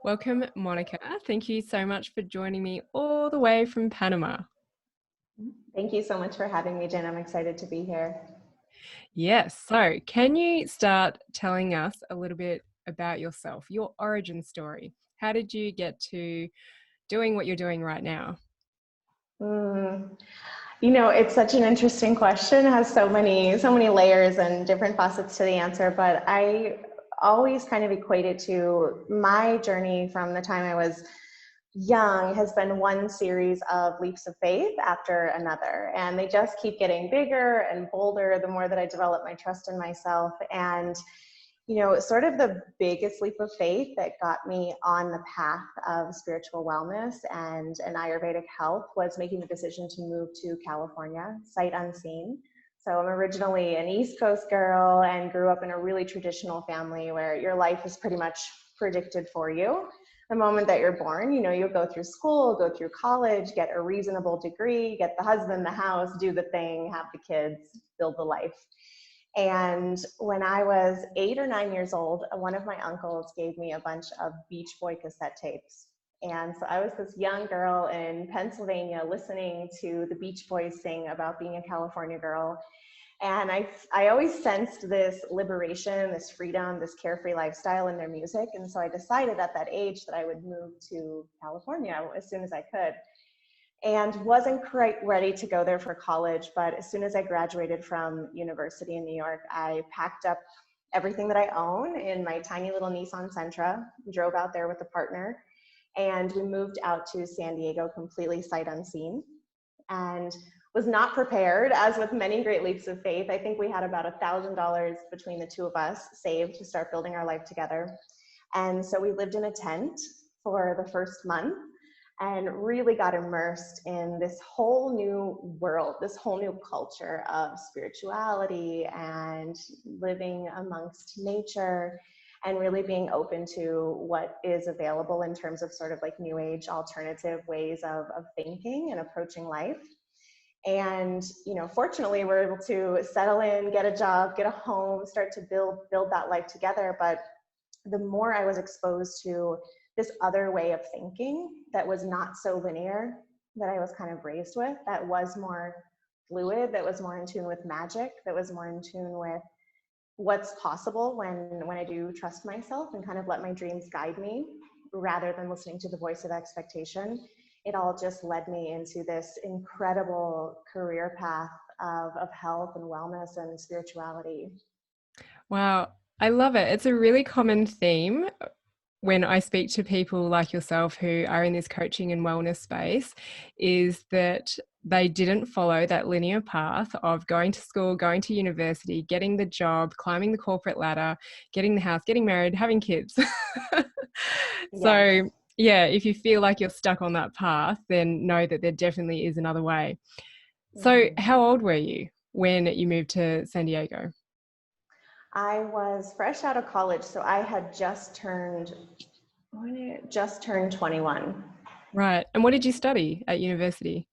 Welcome, Monica. Thank you so much for joining me all the way from Panama. Thank you so much for having me, Jen. I'm excited to be here. Yes. So can you start telling us a little bit about yourself, your origin story? How did you get to doing what you're doing right now? It's such an interesting question. It has so many layers and different facets to the answer, but I always kind of equate it to my journey from the time I was young has been one series of leaps of faith after another. And they just keep getting bigger and bolder the more that I develop my trust in myself. And sort of the biggest leap of faith that got me on the path of spiritual wellness and Ayurvedic health was making the decision to move to California, sight unseen. So I'm originally an East Coast girl and grew up in a really traditional family where your life is pretty much predicted for you. The moment that you're born, you'll go through school, go through college, get a reasonable degree, get the husband, the house, do the thing, have the kids, build the life. And when I was 8 or 9 years old, one of my uncles gave me a bunch of Beach Boy cassette tapes. And so I was this young girl in Pennsylvania listening to the Beach Boys sing about being a California girl. And I always sensed this liberation, this freedom, this carefree lifestyle in their music. And so I decided at that age that I would move to California as soon as I could. And wasn't quite ready to go there for college, but as soon as I graduated from university in New York, I packed up everything that I own in my tiny little Nissan Sentra, drove out there with a partner, and we moved out to San Diego completely sight unseen, and was not prepared. As with many great leaps of faith, I think we had about $1,000 between the two of us saved to start building our life together. And so we lived in a tent for the first month and really got immersed in this whole new world, this whole new culture of spirituality and living amongst nature and really being open to what is available in terms of sort of like new age alternative ways of thinking and approaching life. And, fortunately we're able to settle in, get a job, get a home, start to build that life together. But the more I was exposed to this other way of thinking that was not so linear, that I was kind of raised with, that was more fluid, that was more in tune with magic, that was more in tune with what's possible when I do trust myself and kind of let my dreams guide me rather than listening to the voice of expectation. It all just led me into this incredible career path of health and wellness and spirituality. Wow, I love it. It's a really common theme when I speak to people like yourself who are in this coaching and wellness space, is that they didn't follow that linear path of going to school, going to university, getting the job, climbing the corporate ladder, getting the house, getting married, having kids. Yes. So yeah, if you feel like you're stuck on that path, then know that there definitely is another way. So Mm-hmm. how old were you when you moved to San Diego? I was fresh out of college, so I had just turned 21. Right. And what did you study at university?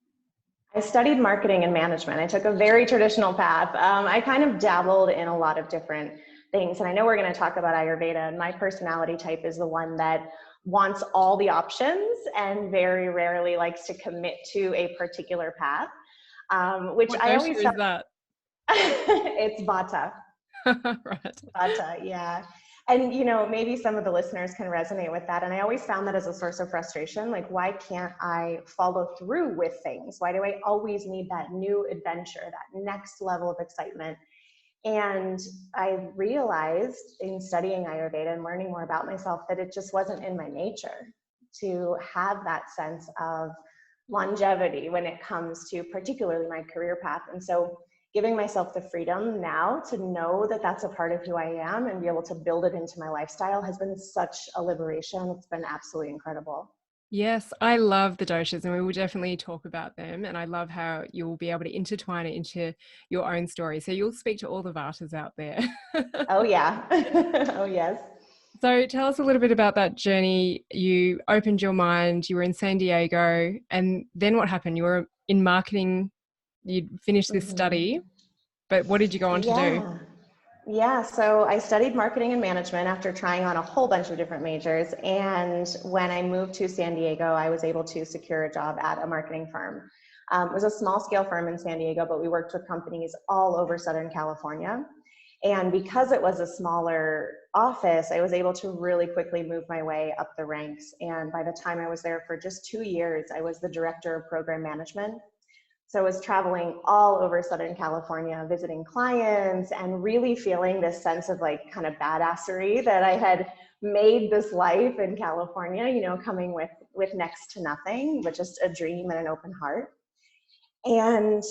I studied marketing and management. I took a very traditional path. I kind of dabbled in a lot of different things, and I know we're going to talk about Ayurveda, and my personality type is the one that wants all the options and very rarely likes to commit to a particular path, which What I dosha always is felt that? it's Vata. Right. Vata, yeah. And maybe some of the listeners can resonate with that. And I always found that as a source of frustration. Like, why can't I follow through with things? Why do I always need that new adventure, that next level of excitement? And I realized in studying Ayurveda and learning more about myself that it just wasn't in my nature to have that sense of longevity when it comes to particularly my career path. And so giving myself the freedom now to know that that's a part of who I am and be able to build it into my lifestyle has been such a liberation. It's been absolutely incredible. Yes, I love the doshas, and we will definitely talk about them. And I love how you'll be able to intertwine it into your own story. So you'll speak to all the Vatas out there. Oh, yeah. Oh, yes. So tell us a little bit about that journey. You opened your mind, you were in San Diego, and then what happened? You were in marketing, you'd finished this Mm-hmm. study, but what did you go on to do? Yeah. Yeah, so I studied marketing and management after trying on a whole bunch of different majors. And when I moved to San Diego, I was able to secure a job at a marketing firm. It was a small scale firm in San Diego, but we worked with companies all over Southern California. And because it was a smaller office, I was able to really quickly move my way up the ranks. And by the time I was there for just 2 years, I was the director of program management. So I was traveling all over Southern California, visiting clients and really feeling this sense of like kind of badassery that I had made this life in California, you know, coming with next to nothing, but just a dream and an open heart. And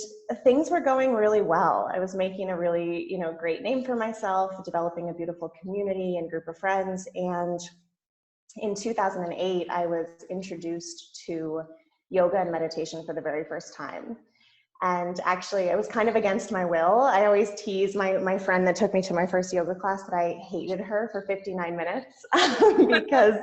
things were going really well. I was making a really, you know, great name for myself, developing a beautiful community and group of friends. And in 2008, I was introduced to yoga and meditation for the very first time. And actually, it was kind of against my will. I always tease my friend that took me to my first yoga class that I hated her for 59 minutes because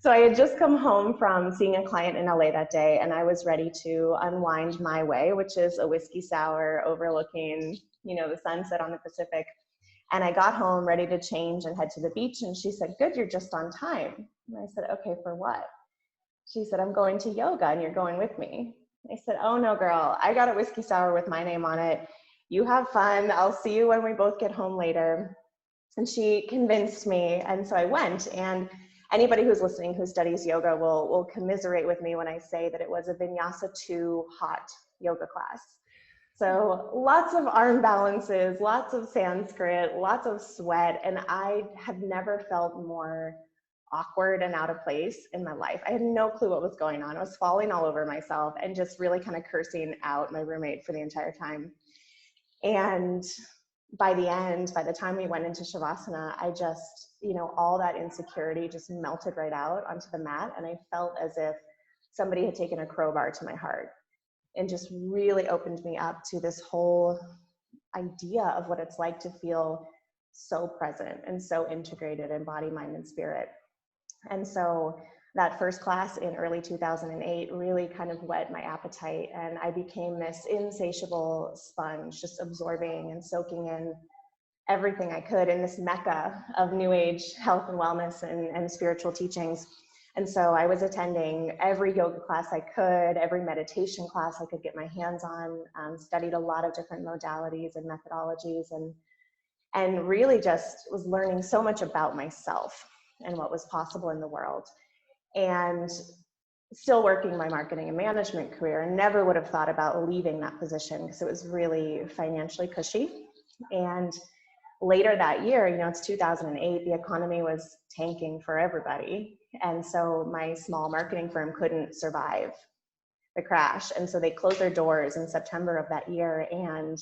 so I had just come home from seeing a client in LA that day, and I was ready to unwind my way, which is a whiskey sour overlooking, you know, the sunset on the Pacific. And I got home ready to change and head to the beach. And she said, "Good, you're just on time." And I said, "Okay, for what?" She said, "I'm going to yoga and you're going with me." I said, "Oh no, girl, I got a whiskey sour with my name on it. You have fun. I'll see you when we both get home later." And she convinced me. And so I went. And anybody who's listening who studies yoga will commiserate with me when I say that it was a Vinyasa 2 hot yoga class. So lots of arm balances, lots of Sanskrit, lots of sweat. And I have never felt more awkward and out of place in my life. I had no clue what was going on. I was falling all over myself and just really kind of cursing out my roommate for the entire time. And by the end, by the time we went into Shavasana, I just, you know, all that insecurity just melted right out onto the mat. And I felt as if somebody had taken a crowbar to my heart and just really opened me up to this whole idea of what it's like to feel so present and so integrated in body, mind, and spirit. And so that first class in early 2008 really kind of whet my appetite, and I became this insatiable sponge, just absorbing and soaking in everything I could in this mecca of new age health and wellness and spiritual teachings. And so I was attending every yoga class I could, every meditation class I could get my hands on, studied a lot of different modalities and methodologies, and really just was learning so much about myself and what was possible in the world. And still working my marketing and management career, and never would have thought about leaving that position because it was really financially cushy. And later that year, you know, it's 2008, the economy was tanking for everybody. And so my small marketing firm couldn't survive the crash. And so they closed their doors in September of that year. And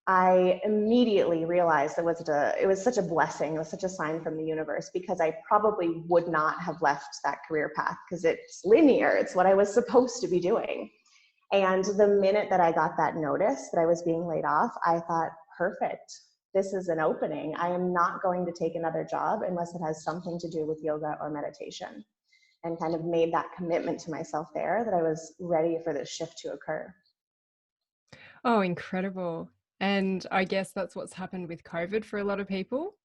I immediately realized it was such a blessing. It was such a sign from the universe, because I probably would not have left that career path because it's linear. It's what I was supposed to be doing. And the minute that I got that notice that I was being laid off, I thought, perfect. This is an opening. I am not going to take another job unless it has something to do with yoga or meditation, and kind of made that commitment to myself there that I was ready for this shift to occur. Oh, incredible. And I guess that's what's happened with COVID for a lot of people.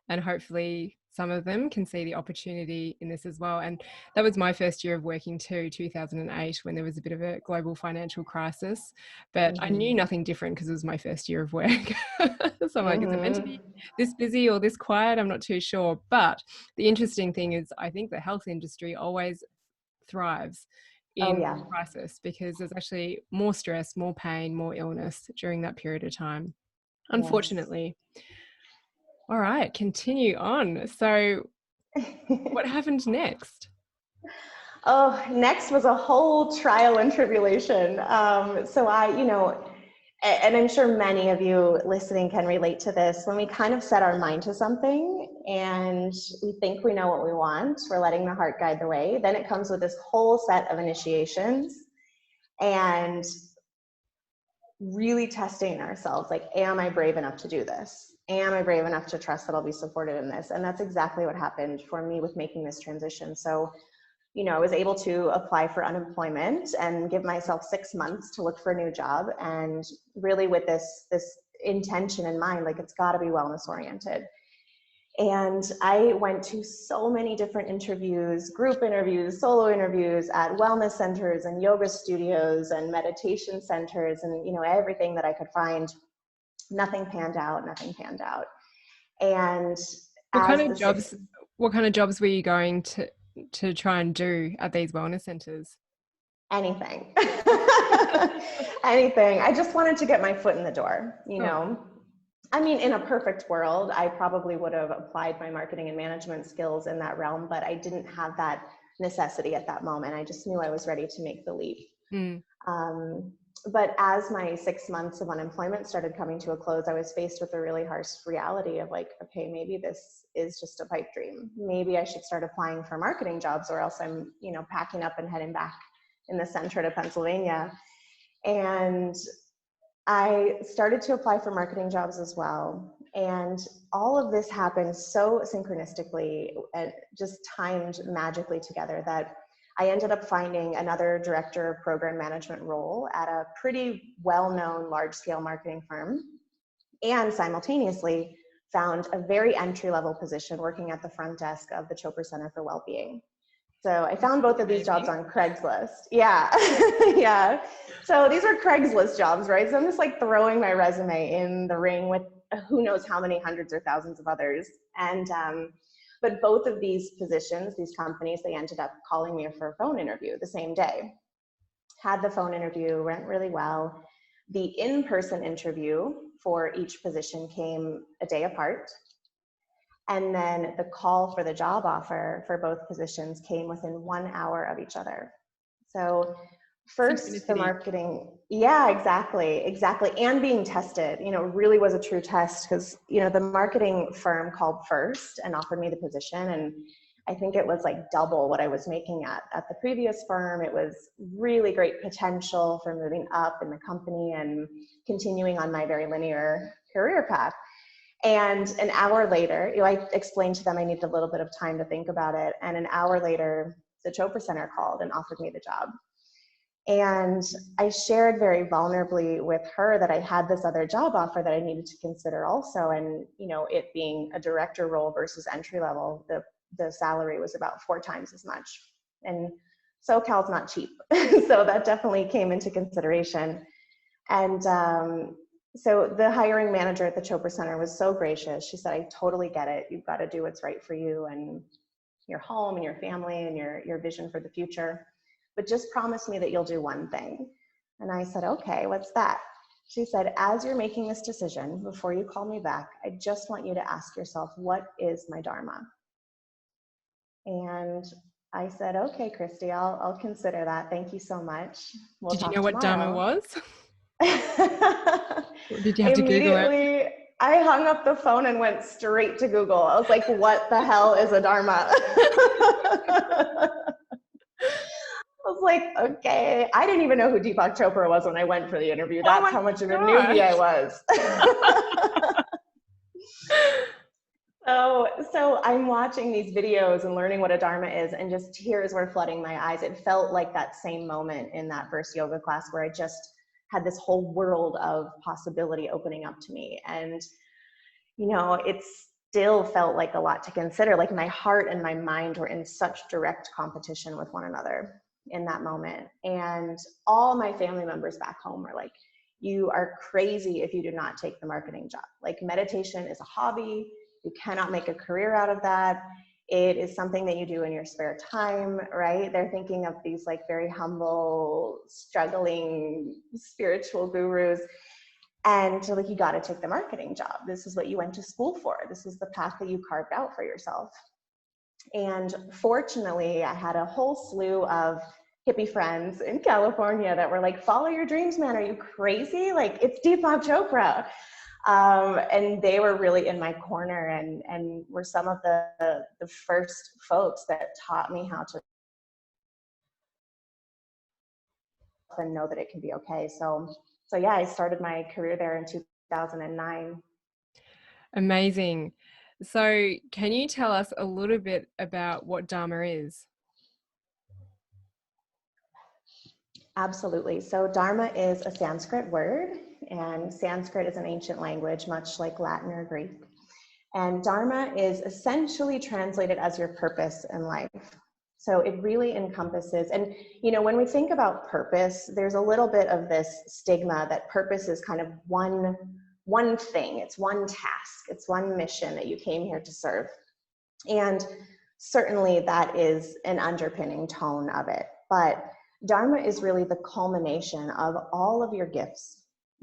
And hopefully some of them can see the opportunity in this as well. And that was my first year of working too, 2008, when there was a bit of a global financial crisis. But I knew Mm-hmm. nothing different because it was my first year of work. So I'm like, is it meant to be Mm-hmm. this busy or this quiet? I'm not too sure. But the interesting thing is, I think the health industry always thrives Oh, in yeah. crisis, because there's actually more stress, more pain, more illness during that period of time, Yes. unfortunately. All right, continue on. So what happened next? Oh, next was a whole trial and tribulation. So you know, and I'm sure many of you listening can relate to this. When we kind of set our mind to something and we think we know what we want, we're letting the heart guide the way, then it comes with this whole set of initiations and really testing ourselves. Like, am I brave enough to do this? Am I brave enough to trust that I'll be supported in this? And that's exactly what happened for me with making this transition. So, you know, I was able to apply for unemployment and give myself 6 months to look for a new job. And really with this intention in mind, like it's got to be wellness oriented. And I went to so many different interviews, group interviews, solo interviews at wellness centers and yoga studios and meditation centers and, everything that I could find. Nothing panned out, nothing panned out. And what kind of jobs were you going to try and do at these wellness centers? Anything. Anything. I just wanted to get my foot in the door, I mean, in a perfect world, I probably would have applied my marketing and management skills in that realm, but I didn't have that necessity at that moment. I just knew I was ready to make the leap. But as my 6 months of unemployment started coming to a close, I was faced with a really harsh reality of like, okay, maybe this is just a pipe dream. Maybe I should start applying for marketing jobs, or else I'm, packing up and heading back in the center to Pennsylvania. And I started to apply for marketing jobs as well. And all of this happened so synchronistically and just timed magically together that I ended up finding another director of program management role at a pretty well-known large-scale marketing firm, and simultaneously found a very entry-level position working at the front desk of the Chopra Center for Wellbeing. So I found both of these jobs on Craigslist. Yeah, yeah. So these are Craigslist jobs, right? So I'm just like throwing my resume in the ring with who knows how many hundreds or thousands of others. And, but both of these positions, these companies, they ended up calling me for a phone interview the same day. Had the phone interview, went really well. The in-person interview for each position came a day apart. And then the call for the job offer for both positions came within 1 hour of each other. So first the marketing, yeah, exactly. And being tested, really was a true test, because, the marketing firm called first and offered me the position. And I think it was like double what I was making at the previous firm. It was really great potential for moving up in the company and continuing on my very linear career path. And an hour later, I explained to them I needed a little bit of time to think about it. And an hour later, the Chopra Center called and offered me the job. And I shared very vulnerably with her that I had this other job offer that I needed to consider also. And, it being a director role versus entry level, the salary was about 4 times as much. And SoCal's not cheap. So that definitely came into consideration. And, so the hiring manager at the Chopra Center was so gracious. She said, I totally get it. You've got to do what's right for you and your home and your family and your vision for the future. But just promise me that you'll do one thing. And I said, okay, what's that? She said, as you're making this decision, before you call me back, I just want you to ask yourself, what is my Dharma? And I said, okay, Christy, I'll consider that. Thank you so much. Did you know what Dharma was? Did you have to Google it? I hung up the phone and went straight to Google. I was like, what the hell is a Dharma? I was like, okay. I didn't even know who Deepak Chopra was when I went for the interview. That's how much of a newbie I was. So I'm watching these videos and learning what a Dharma is, and just tears were flooding my eyes. It felt like that same moment in that first yoga class where I just had this whole world of possibility opening up to me. And, it still felt like a lot to consider. Like my heart and my mind were in such direct competition with one another in that moment. And all my family members back home were like, you are crazy if you do not take the marketing job. Like meditation is a hobby. You cannot make a career out of that. It is something that you do in your spare time, right? They're thinking of these like very humble, struggling spiritual gurus. And so like, you got to take the marketing job. This is what you went to school for. This is the path that you carved out for yourself. And fortunately, I had a whole slew of hippie friends in California that were like, follow your dreams, man. Are you crazy? Like, it's Deepak Chopra. And they were really in my corner and were some of the first folks that taught me how to and know that it can be okay. So yeah, I started my career there in 2009. Amazing. So can you tell us a little bit about what Dharma is? Absolutely. So Dharma is a Sanskrit word. and Sanskrit is an ancient language, much like Latin or Greek. And Dharma is essentially translated as your purpose in life. So it really encompasses, and when we think about purpose, there's a little bit of this stigma that purpose is kind of one thing, it's one task, it's one mission that you came here to serve. And certainly that is an underpinning tone of it. But Dharma is really the culmination of all of your gifts,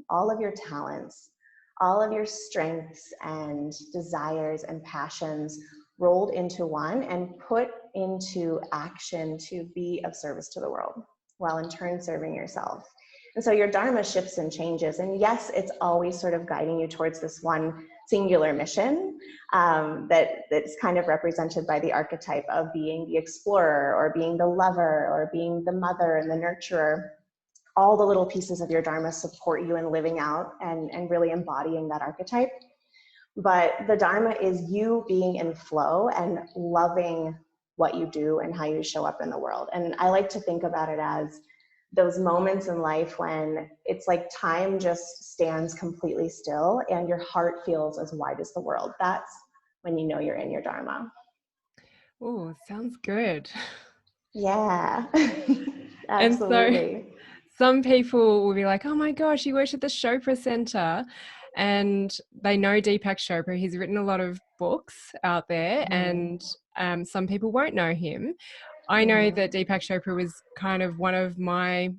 all of your talents, all of your strengths and desires and passions rolled into one and put into action to be of service to the world, while in turn serving yourself. And so your Dharma shifts and changes. And yes, it's always sort of guiding you towards this one singular mission that's kind of represented by the archetype of being the explorer or being the lover or being the mother and the nurturer. All the little pieces of your Dharma support you in living out and really embodying that archetype. But the Dharma is you being in flow and loving what you do and how you show up in the world. And I like to think about it as those moments in life when it's like time just stands completely still and your heart feels as wide as the world. That's when you know you're in your Dharma. Oh, sounds good. Yeah, And so absolutely. some people will be like, oh my gosh, he works at the Chopra Center. And they know Deepak Chopra. He's written a lot of books out there, and some people won't know him. I know that Deepak Chopra was kind of one of my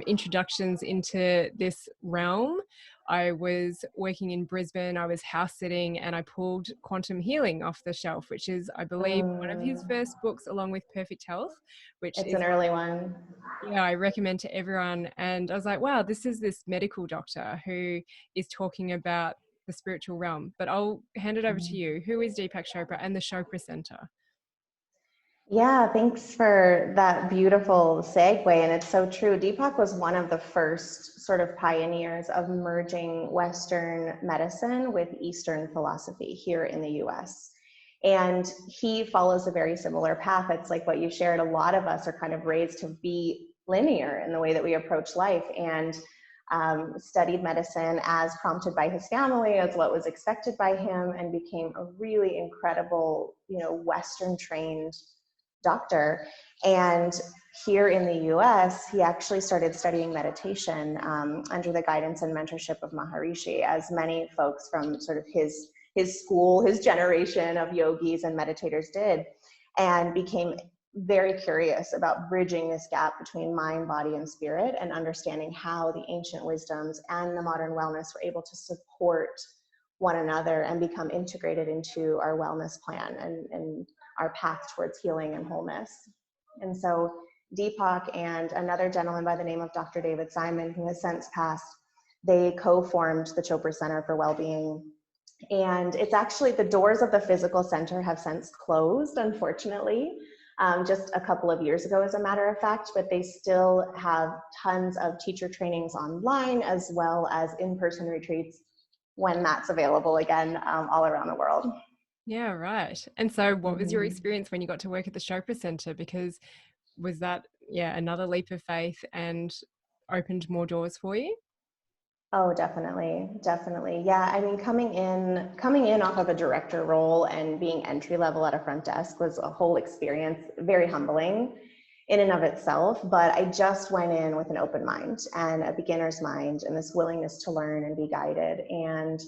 introductions into this realm. I was working in Brisbane, I was house sitting, and I pulled Quantum Healing off the shelf, which is, I believe, one of his first books, along with Perfect Health, which It's is an early one. yeah, I recommend to everyone. And I was like, wow, this is this medical doctor who is talking about the spiritual realm. But I'll hand it over to you. Who is Deepak Chopra and the Chopra Center? Yeah, thanks for that beautiful segue. And it's so true. Deepak was one of the first sort of pioneers of merging Western medicine with Eastern philosophy here in the US. And he follows a very similar path. It's like what you shared. A lot of us are kind of raised to be linear in the way that we approach life, and studied medicine as prompted by his family, as what was expected by him, and became a really incredible, Western trained doctor. And here in the US, he actually started studying meditation under the guidance and mentorship of Maharishi, as many folks from sort of his school, his generation of yogis and meditators did, and became very curious about bridging this gap between mind, body, and spirit, and understanding how the ancient wisdoms and the modern wellness were able to support one another and become integrated into our wellness plan and our path towards healing and wholeness. And so Deepak and another gentleman by the name of Dr. David Simon, who has since passed, they co-formed the Chopra Center for Wellbeing. And it's actually, the doors of the physical center have since closed, unfortunately, just a couple of years ago, as a matter of fact, but they still have tons of teacher trainings online, as well as in-person retreats when that's available again, all around the world. Yeah, right. And so what was your experience when you got to work at the Chopra Center? Because was that, another leap of faith and opened more doors for you? Oh, definitely. Definitely. Yeah. I mean, coming in off of a director role and being entry level at a front desk was a whole experience, very humbling in and of itself. But I just went in with an open mind and a beginner's mind and this willingness to learn and be guided. And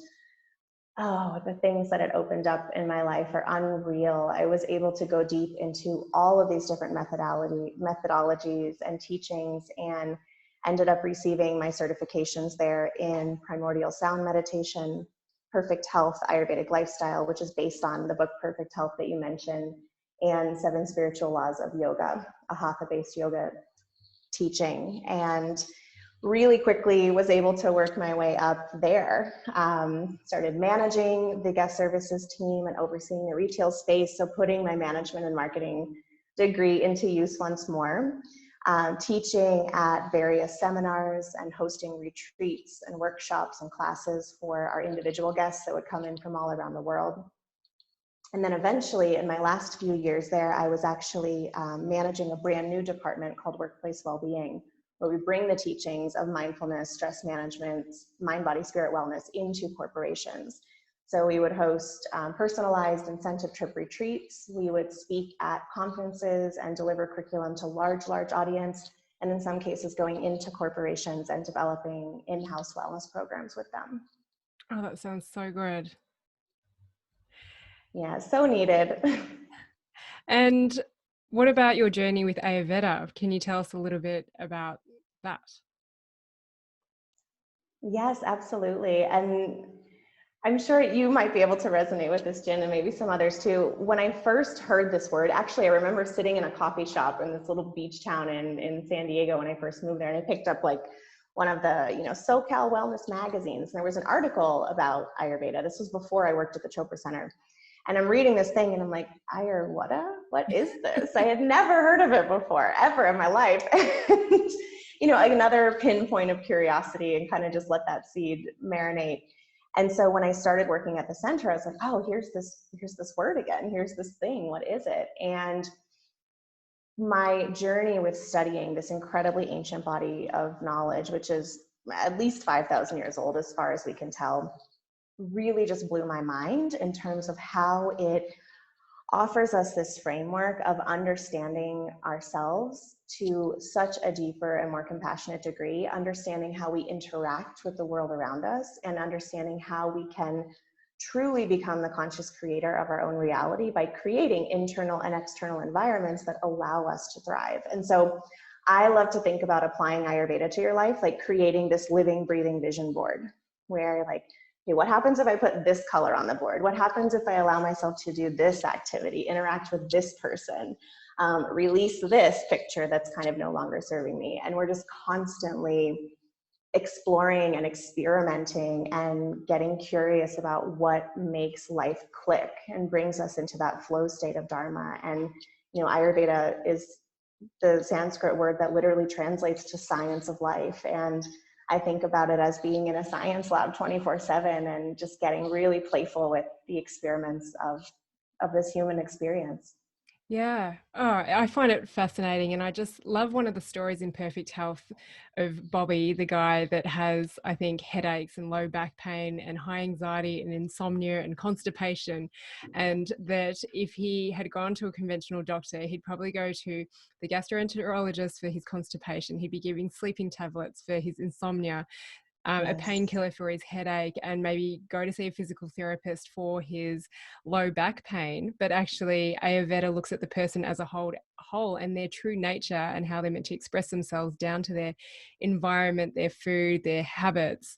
oh, the things that it opened up in my life are unreal. I was able to go deep into all of these different methodologies and teachings, and ended up receiving my certifications there in primordial sound meditation, perfect health, Ayurvedic lifestyle, which is based on the book Perfect Health that you mentioned, and 7 spiritual laws of yoga, a hatha-based yoga teaching. And really quickly was able to work my way up there. Started managing the guest services team and overseeing the retail space. So putting my management and marketing degree into use once more. Teaching at various seminars and hosting retreats and workshops and classes for our individual guests that would come in from all around the world. And then eventually, in my last few years there, I was actually managing a brand new department called Workplace Wellbeing, where we bring the teachings of mindfulness, stress management, mind, body, spirit wellness into corporations. So we would host personalized incentive trip retreats. We would speak at conferences and deliver curriculum to large audience, and in some cases going into corporations and developing in-house wellness programs with them. Oh, that sounds so good. Yeah, so needed. And what about your journey with Ayurveda? Can you tell us a little bit about that? Yes, absolutely. And I'm sure you might be able to resonate with this, Jen, and maybe some others too. When I first heard this word, actually, I remember sitting in a coffee shop in this little beach town in San Diego when I first moved there, and I picked up like one of the, SoCal wellness magazines. And there was an article about Ayurveda. This was before I worked at the Chopra Center. And I'm reading this thing and I'm like, Ayurveda? What is this? I had never heard of it before, ever in my life. And, another pinpoint of curiosity, and kind of just let that seed marinate. And so when I started working at the center, I was like, oh, here's this word again. Here's this thing. What is it? And my journey with studying this incredibly ancient body of knowledge, which is at least 5,000 years old, as far as we can tell, really just blew my mind in terms of how it offers us this framework of understanding ourselves to such a deeper and more compassionate degree, understanding how we interact with the world around us, and understanding how we can truly become the conscious creator of our own reality by creating internal and external environments that allow us to thrive. And so I love to think about applying Ayurveda to your life, like creating this living, breathing vision board where like, okay, what happens if I put this color on the board? What happens if I allow myself to do this activity, interact with this person, release this picture that's kind of no longer serving me? And we're just constantly exploring and experimenting and getting curious about what makes life click and brings us into that flow state of Dharma. And, Ayurveda is the Sanskrit word that literally translates to science of life. And I think about it as being in a science lab 24/7 and just getting really playful with the experiments of this human experience. Yeah. Oh, I find it fascinating. And I just love one of the stories in Perfect Health of Bobby, the guy that has, I think, headaches and low back pain and high anxiety and insomnia and constipation. And that if he had gone to a conventional doctor, he'd probably go to the gastroenterologist for his constipation. He'd be giving sleeping tablets for his insomnia, a Yes. painkiller for his headache, and maybe go to see a physical therapist for his low back pain. But actually, Ayurveda looks at the person as a whole and their true nature and how they're meant to express themselves down to their environment, their food, their habits.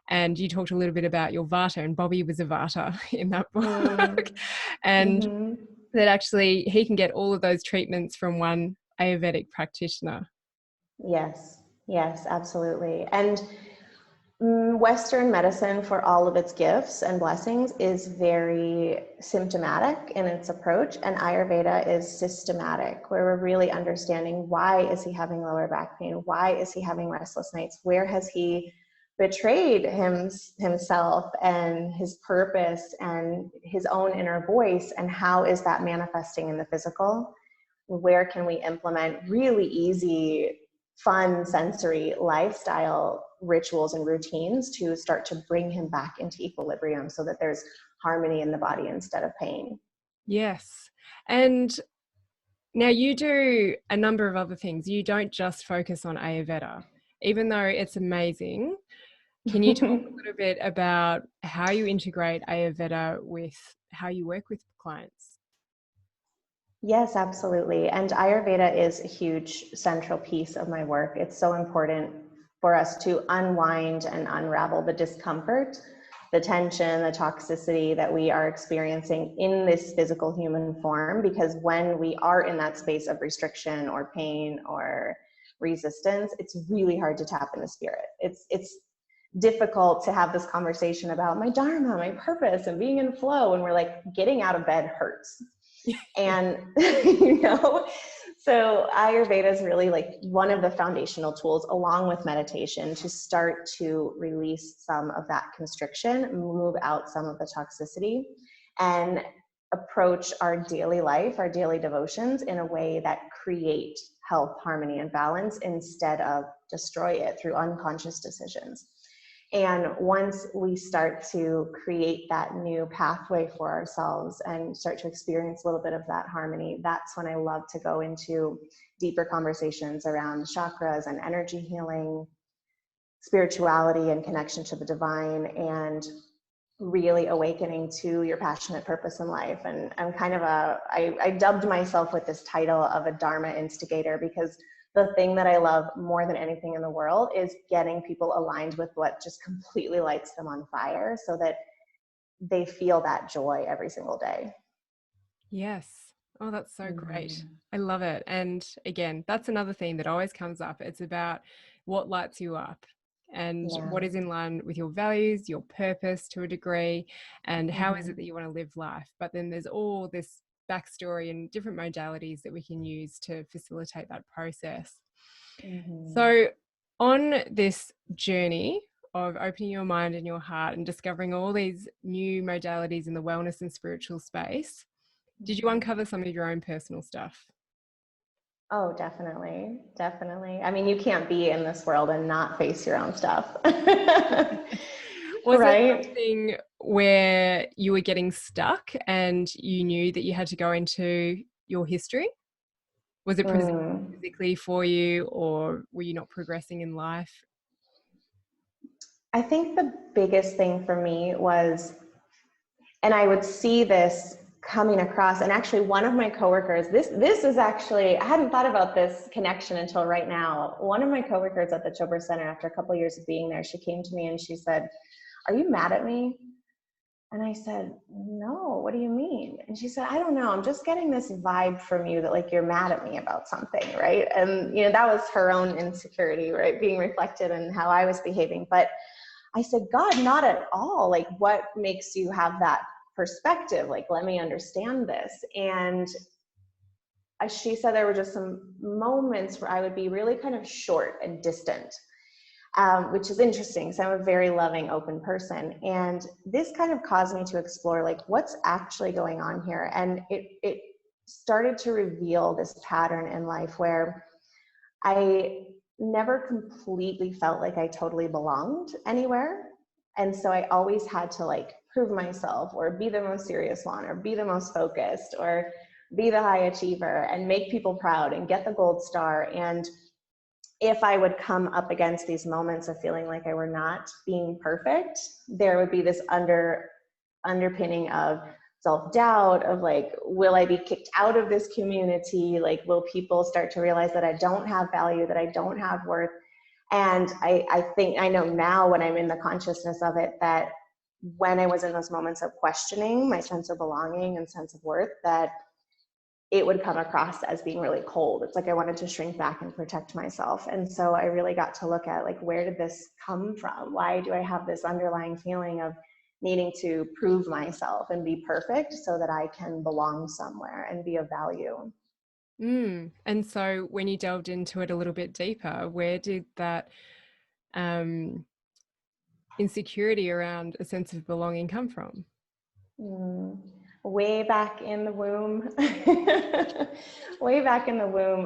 And you talked a little bit about your Vata, and Bobby was a Vata in that book. And that actually he can get all of those treatments from one Ayurvedic practitioner. Yes, absolutely. And Western medicine, for all of its gifts and blessings, is very symptomatic in its approach, and Ayurveda is systematic, where we're really understanding, why is he having lower back pain? Why is he having restless nights? Where has he betrayed himself and his purpose and his own inner voice? And how is that manifesting in the physical? Where can we implement really easy, fun, sensory lifestyle rituals and routines to start to bring him back into equilibrium so that there's harmony in the body instead of pain? Yes. And now you do a number of other things. You don't just focus on Ayurveda, even though it's amazing. Can you talk a little bit about how you integrate Ayurveda with how you work with clients? Yes, absolutely. And Ayurveda is a huge central piece of my work. It's so important for us to unwind and unravel the discomfort, the tension, the toxicity that we are experiencing in this physical human form, because when we are in that space of restriction or pain or resistance, it's really hard to tap in the spirit. It's difficult to have this conversation about my dharma, my purpose, and being in flow, and we're like, getting out of bed hurts. And so Ayurveda is really like one of the foundational tools, along with meditation, to start to release some of that constriction, move out some of the toxicity. And approach our daily life, our daily devotions in a way that create health, harmony, and balance instead of destroy it through unconscious decisions. And once we start to create that new pathway for ourselves and start to experience a little bit of that harmony, that's when I love to go into deeper conversations around chakras and energy healing, spirituality and connection to the divine, and really awakening to your passionate purpose in life. And I'm kind of I dubbed myself with this title of a Dharma instigator, because the thing that I love more than anything in the world is getting people aligned with what just completely lights them on fire so that they feel that joy every single day. Yes. Oh, that's so great. Mm-hmm. I love it. And again, that's another theme that always comes up. It's about what lights you up and Yeah. what is in line with your values, your purpose to a degree, and how is Mm-hmm. it that you want to live life. But then there's all this backstory and different modalities that we can use to facilitate that process. Mm-hmm. So, on this journey of opening your mind and your heart and discovering all these new modalities in the wellness and spiritual space, did you uncover some of your own personal stuff? Oh, definitely. Definitely. I mean, you can't be in this world and not face your own stuff. Was there Right? something where you were getting stuck and you knew that you had to go into your history? Was it presenting Mm. physically for you, or were you not progressing in life? I think the biggest thing for me was, and I would see this coming across, and actually one of my coworkers, this is actually, I hadn't thought about this connection until right now. One of my coworkers at the Chopra Center, after a couple of years of being there, she came to me and she said, "Are you mad at me?" And I said, "No, what do you mean?" And she said, "I don't know. I'm just getting this vibe from you that like you're mad at me about something," right? And that was her own insecurity, right? Being reflected in how I was behaving. But I said, "God, not at all. Like, what makes you have that perspective? Like, let me understand this." And she said there were just some moments where I would be really kind of short and distant, which is interesting. So I'm a very loving, open person. And this kind of caused me to explore like what's actually going on here. And it started to reveal this pattern in life where I never completely felt like I totally belonged anywhere. And so I always had to like prove myself or be the most serious one or be the most focused or be the high achiever and make people proud and get the gold star. And if I would come up against these moments of feeling like I were not being perfect, there would be this underpinning of self-doubt of like, will I be kicked out of this community? Like, will people start to realize that I don't have value, that I don't have worth? And I think I know now when I'm in the consciousness of it, that when I was in those moments of questioning my sense of belonging and sense of worth, that it would come across as being really cold. It's like I wanted to shrink back and protect myself. And so I really got to look at like, where did this come from? Why do I have this underlying feeling of needing to prove myself and be perfect so that I can belong somewhere and be of value? And so when you delved into it a little bit deeper, where did that insecurity around a sense of belonging come from? Way back in the womb. Way back in the womb.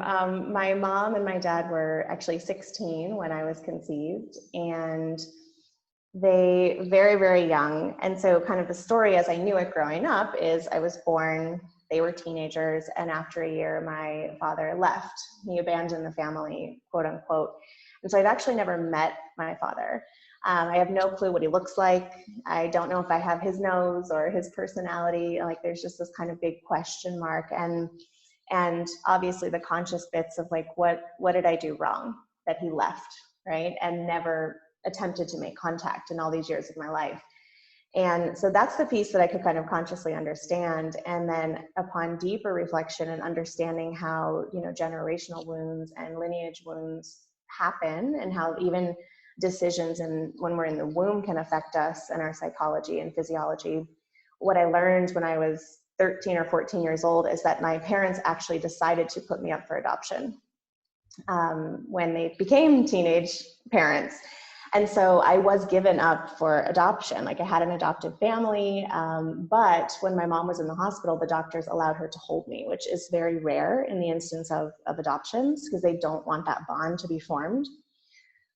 My mom and my dad were actually 16 when I was conceived, and they very, very young. And so kind of the story as I knew it growing up is I was born, they were teenagers, and after a year, my father left. He abandoned the family, quote unquote. And so I've actually never met my father. I have no clue what he looks like. I don't know if I have his nose or his personality. Like there's just this kind of big question mark. And obviously the conscious bits of like, what did I do wrong that he left, right? And never attempted to make contact in all these years of my life. And so that's the piece that I could kind of consciously understand. And then upon deeper reflection and understanding how, generational wounds and lineage wounds happen and how even decisions and when we're in the womb can affect us and our psychology and physiology. What I learned when I was 13 or 14 years old is that my parents actually decided to put me up for adoption when they became teenage parents. And so I was given up for adoption. Like I had an adoptive family, but when my mom was in the hospital, the doctors allowed her to hold me, which is very rare in the instance of adoptions because they don't want that bond to be formed.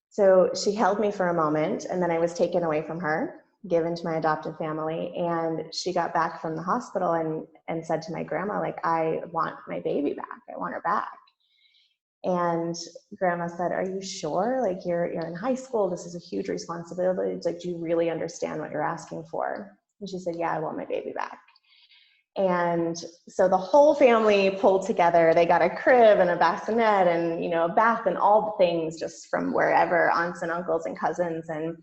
So she held me for a moment, and then I was taken away from her, given to my adoptive family. And she got back from the hospital and said to my grandma, like, I want my baby back. I want her back. And grandma said, are you sure? Like you're in high school. This is a huge responsibility. It's like, do you really understand what you're asking for? And she said, yeah, I want my baby back. And so the whole family pulled together. They got a crib and a bassinet and, you know, a bath and all the things just from wherever, aunts and uncles and cousins, and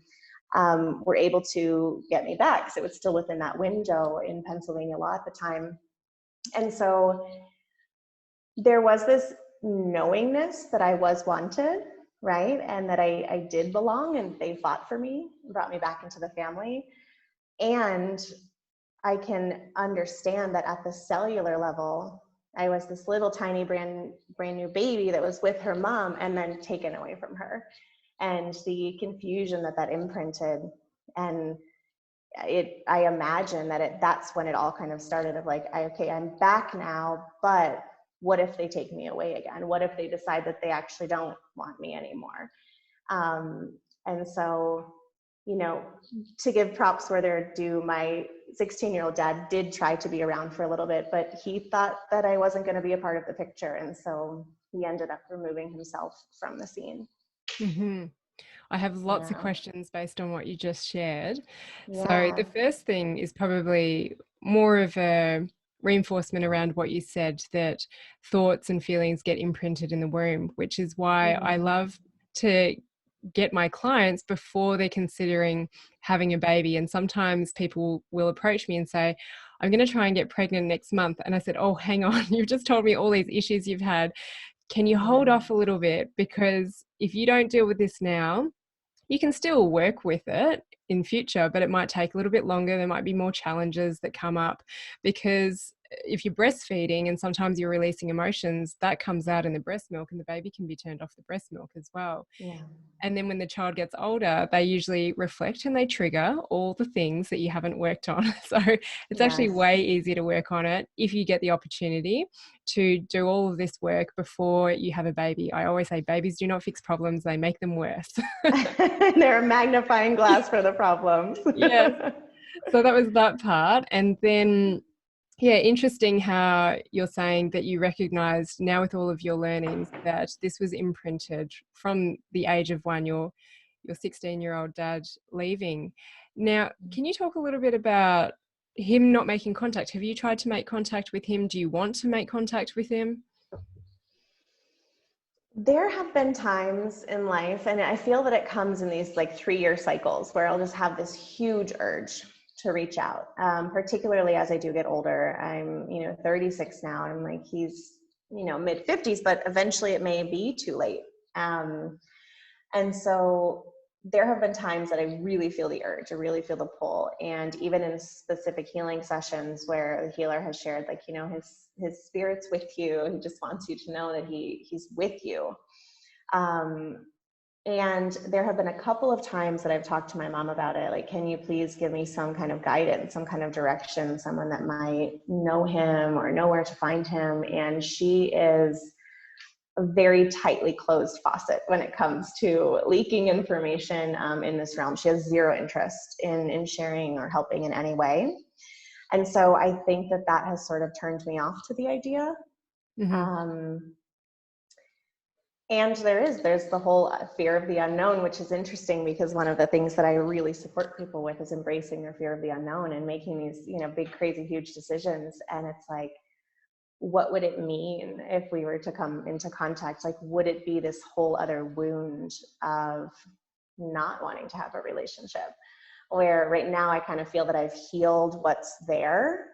were able to get me back. So it was still within that window in Pennsylvania law at the time. And so there was this knowingness that I was wanted, right? And that I did belong, and they fought for me and brought me back into the family. And I can understand that at the cellular level, I was this little tiny brand new baby that was with her mom and then taken away from her. And the confusion that imprinted, and I imagine that that's when it all kind of started of like, okay, I'm back now, but what if they take me away again? What if they decide that they actually don't want me anymore? And so, you know, to give props where they're due, my 16-year-old dad did try to be around for a little bit, but he thought that I wasn't going to be a part of the picture. And so he ended up removing himself from the scene. Mm-hmm. I have lots of Yeah. questions based on what you just shared. So Yeah. the first thing is probably more of a reinforcement around what you said, that thoughts and feelings get imprinted in the womb, which is why I Mm-hmm. love to get my clients before they're considering having a baby. And sometimes people will approach me and say, I'm going to try and get pregnant next month. And I said, oh, hang on, you've just told me all these issues you've had. Can you hold Yeah. off a little bit? Because if you don't deal with this now, you can still work with it in future, but it might take a little bit longer. There might be more challenges that come up, because if you're breastfeeding and sometimes you're releasing emotions, that comes out in the breast milk, and the baby can be turned off the breast milk as well. Yeah. And then when the child gets older, they usually reflect and they trigger all the things that you haven't worked on. So it's actually Yes. way easier to work on it if you get the opportunity to do all of this work before you have a baby. I always say babies do not fix problems, they make them worse. They're a magnifying glass for the problems. Yes. So that was that part. And then, yeah, interesting how you're saying that you recognized now with all of your learnings that this was imprinted from the age of one, your 16-year-old dad leaving. Now, can you talk a little bit about him not making contact? Have you tried to make contact with him? Do you want to make contact with him? There have been times in life, and I feel that it comes in these like 3-year cycles where I'll just have this huge urge to reach out, particularly as I do get older. I'm, 36 now. I'm like, he's, mid 50s, but eventually it may be too late. And so there have been times that I really feel the urge, I really feel the pull. And even in specific healing sessions where the healer has shared, like, his spirit's with you. He just wants you to know that he's with you. And there have been a couple of times that I've talked to my mom about it. Like, can you please give me some kind of guidance, some kind of direction, someone that might know him or know where to find him? And she is a very tightly closed faucet when it comes to leaking information in this realm. She has zero interest in sharing or helping in any way. And so I think that has sort of turned me off to the idea. Mm-hmm. And there's the whole fear of the unknown, which is interesting because one of the things that I really support people with is embracing their fear of the unknown and making these, big, crazy, huge decisions. And it's like, what would it mean if we were to come into contact? Like, would it be this whole other wound of not wanting to have a relationship? Where right now I kind of feel that I've healed what's there.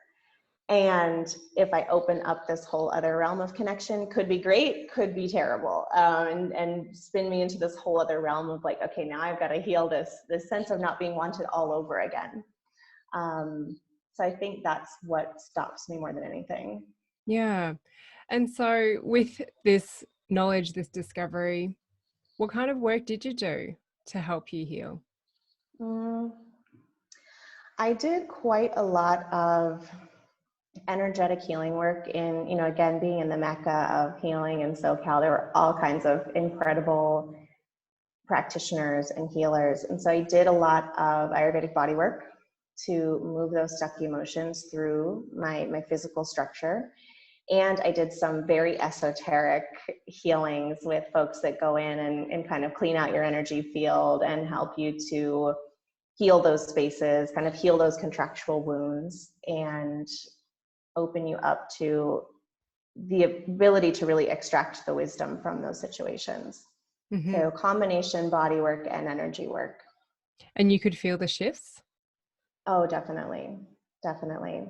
And if I open up this whole other realm of connection, could be great, could be terrible, and spin me into this whole other realm of like, okay, now I've got to heal this sense of not being wanted all over again. So I think that's what stops me more than anything. Yeah. And so with this knowledge, this discovery, what kind of work did you do? to help you heal? Mm, I did quite a lot of energetic healing work in, again, being in the Mecca of healing in SoCal. There were all kinds of incredible practitioners and healers. And so I did a lot of Ayurvedic body work to move those stuck emotions through my physical structure. And I did some very esoteric healings with folks that go in and kind of clean out your energy field and help you to heal those spaces, kind of heal those contractual wounds, and open you up to the ability to really extract the wisdom from those situations. Mm-hmm. So combination body work and energy work. And you could feel the shifts? Oh, definitely. Definitely.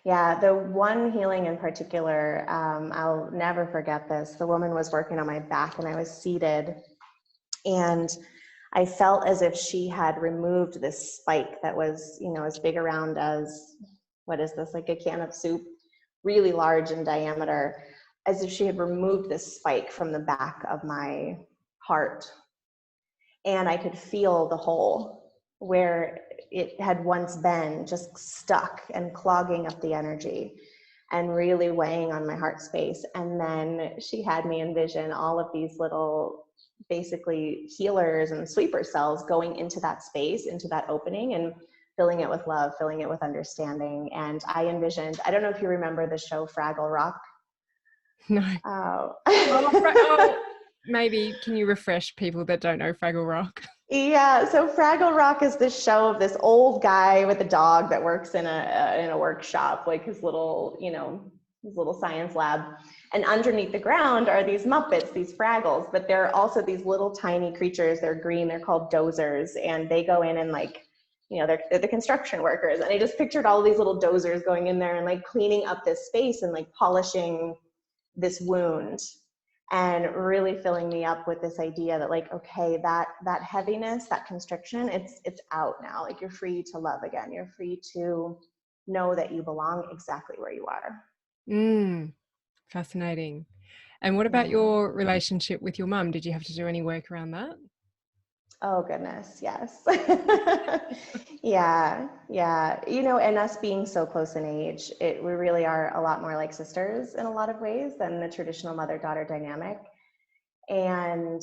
Yeah, the one healing in particular, I'll never forget this. The woman was working on my back and I was seated, and I felt as if she had removed this spike that was, as big around as, what is this, like a can of soup, really large in diameter, as if she had removed this spike from the back of my heart. And I could feel the hole where it had once been, just stuck and clogging up the energy and really weighing on my heart space. And then she had me envision all of these little, basically, healers and sweeper cells going into that space, into that opening, and filling it with love, filling it with understanding. And I envisioned, I don't know if you remember the show Fraggle Rock. No. Oh. Maybe can you refresh people that don't know Fraggle Rock? Yeah, so Fraggle Rock is this show of this old guy with a dog that works in a workshop, like his little science lab. And underneath the ground are these Muppets, these Fraggles, but there are also these little tiny creatures. They're green. They're called dozers, and they go in and they're the construction workers. And I just pictured all these little dozers going in there and like cleaning up this space and like polishing this wound, and really filling me up with this idea that, like, okay, that heaviness, that constriction, it's out now. Like, you're free to love again. You're free to know that you belong exactly where you are. Fascinating. And what about Yeah. your relationship with your mum? Did you have to do any work around that? Oh goodness, yes. Yeah. And us being so close in age, we really are a lot more like sisters in a lot of ways than the traditional mother-daughter dynamic. And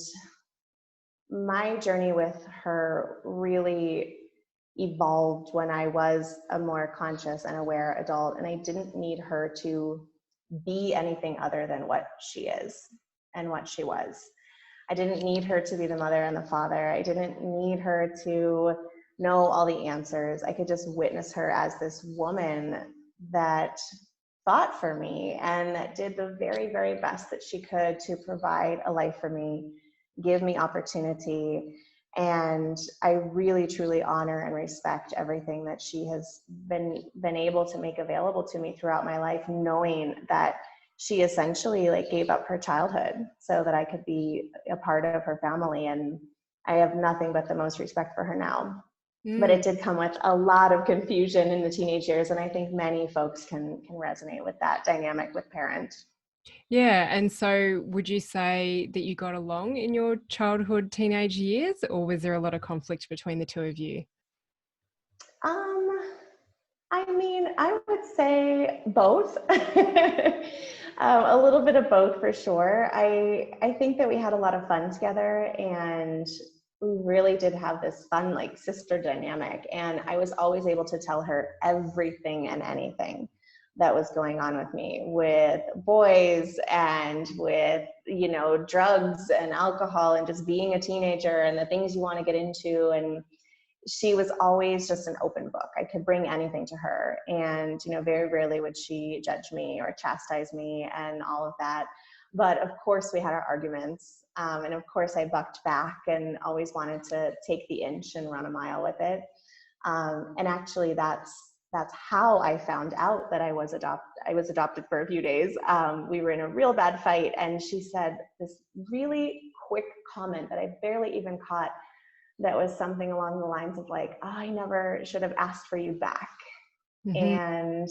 my journey with her really evolved when I was a more conscious and aware adult, and I didn't need her to be anything other than what she is and what she was. I didn't need her to be the mother and the father. I didn't need her to know all the answers. I could just witness her as this woman that fought for me and that did the very, very best that she could to provide a life for me, give me opportunity. And I really, truly honor and respect everything that she has been able to make available to me throughout my life, knowing that she essentially like gave up her childhood so that I could be a part of her family. And I have nothing but the most respect for her now. But it did come with a lot of confusion in the teenage years. And I think many folks can resonate with that dynamic with parents. Yeah. And so would you say that you got along in your childhood, teenage years, or was there a lot of conflict between the two of you? I mean, I would say both. A little bit of both for sure. I think that we had a lot of fun together, and we really did have this fun like sister dynamic. And I was always able to tell her everything and anything that was going on with me, with boys and with, drugs and alcohol and just being a teenager and the things you want to get into. And she was always just an open book. I could bring anything to her, and very rarely would she judge me or chastise me and all of that. But of course we had our arguments, and of course I bucked back and always wanted to take the inch and run a mile with it. And actually that's how I found out that I was adopted for a few days. We were in a real bad fight, and she said this really quick comment that I barely even caught, that was something along the lines of like, oh, I never should have asked for you back. Mm-hmm. And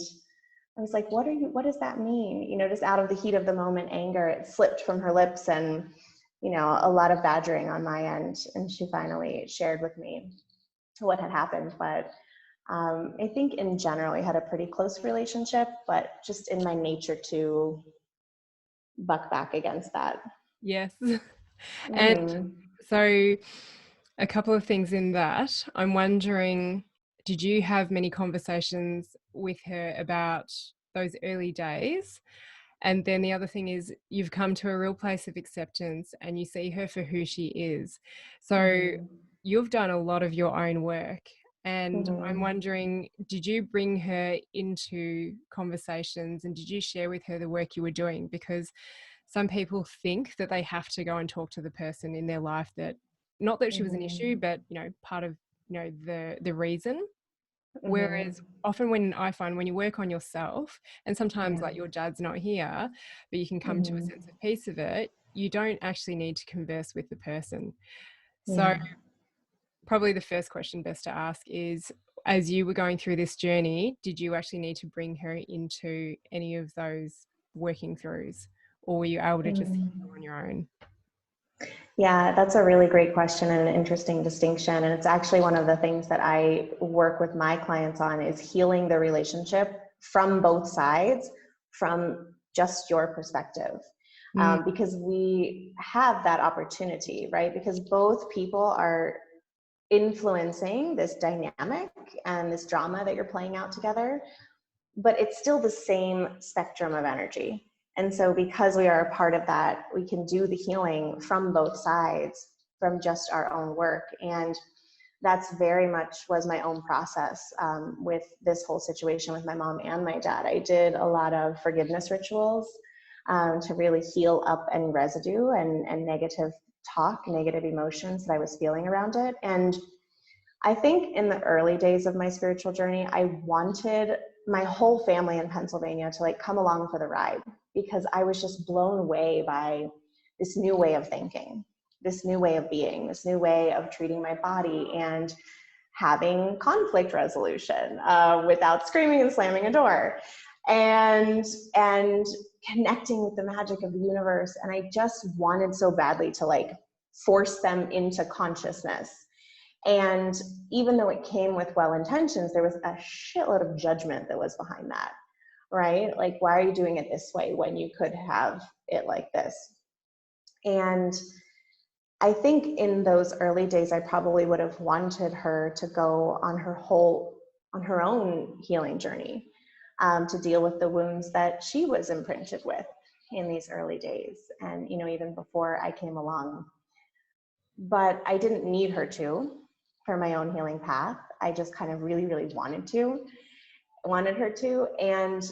I was like, what does that mean? Just out of the heat of the moment, anger, it slipped from her lips. And a lot of badgering on my end. And she finally shared with me what had happened. But I think in general, we had a pretty close relationship, but just in my nature to buck back against that. Yes. And Mm-hmm. so a couple of things in that. I'm wondering, did you have many conversations with her about those early days? And then the other thing is you've come to a real place of acceptance and you see her for who she is. So Mm-hmm. you've done a lot of your own work. And I'm Mm-hmm. wondering, did you bring her into conversations and did you share with her the work you were doing? Because some people think that they have to go and talk to the person in their life that, not that she was an issue, Mm-hmm. but, part of, the reason. Mm-hmm. Whereas often when I find when you work on yourself, and sometimes Yeah. like your dad's not here, but you can come to a Mm-hmm. sense of peace of it, you don't actually need to converse with the person. So Yeah. probably the first question best to ask is, as you were going through this journey, did you actually need to bring her into any of those working throughs, or were you able to just Mm-hmm. heal on your own? Yeah, that's a really great question and an interesting distinction. And it's actually one of the things that I work with my clients on is healing the relationship from both sides, from just your perspective. Mm, Because we have that opportunity, right? Because both people are influencing this dynamic and this drama that you're playing out together, but it's still the same spectrum of energy. And so because we are a part of that, we can do the healing from both sides, from just our own work. And that's very much was my own process with this whole situation with my mom and my dad. I did a lot of forgiveness rituals to really heal up any residue and negative talk, negative emotions that I was feeling around it. And I think in the early days of my spiritual journey, I wanted my whole family in Pennsylvania to like come along for the ride because I was just blown away by this new way of thinking, this new way of being, this new way of treating my body and having conflict resolution without screaming and slamming a door, and connecting with the magic of the universe. And I just wanted so badly to like force them into consciousness. And even though it came with well intentions, there was a shitload of judgment that was behind that, right? Like, why are you doing it this way when you could have it like this? And I think in those early days, I probably would have wanted her to go on her own healing journey, to deal with the wounds that she was imprinted with in these early days. And, even before I came along, but I didn't need her to for my own healing path. I just kind of really, really wanted her to. And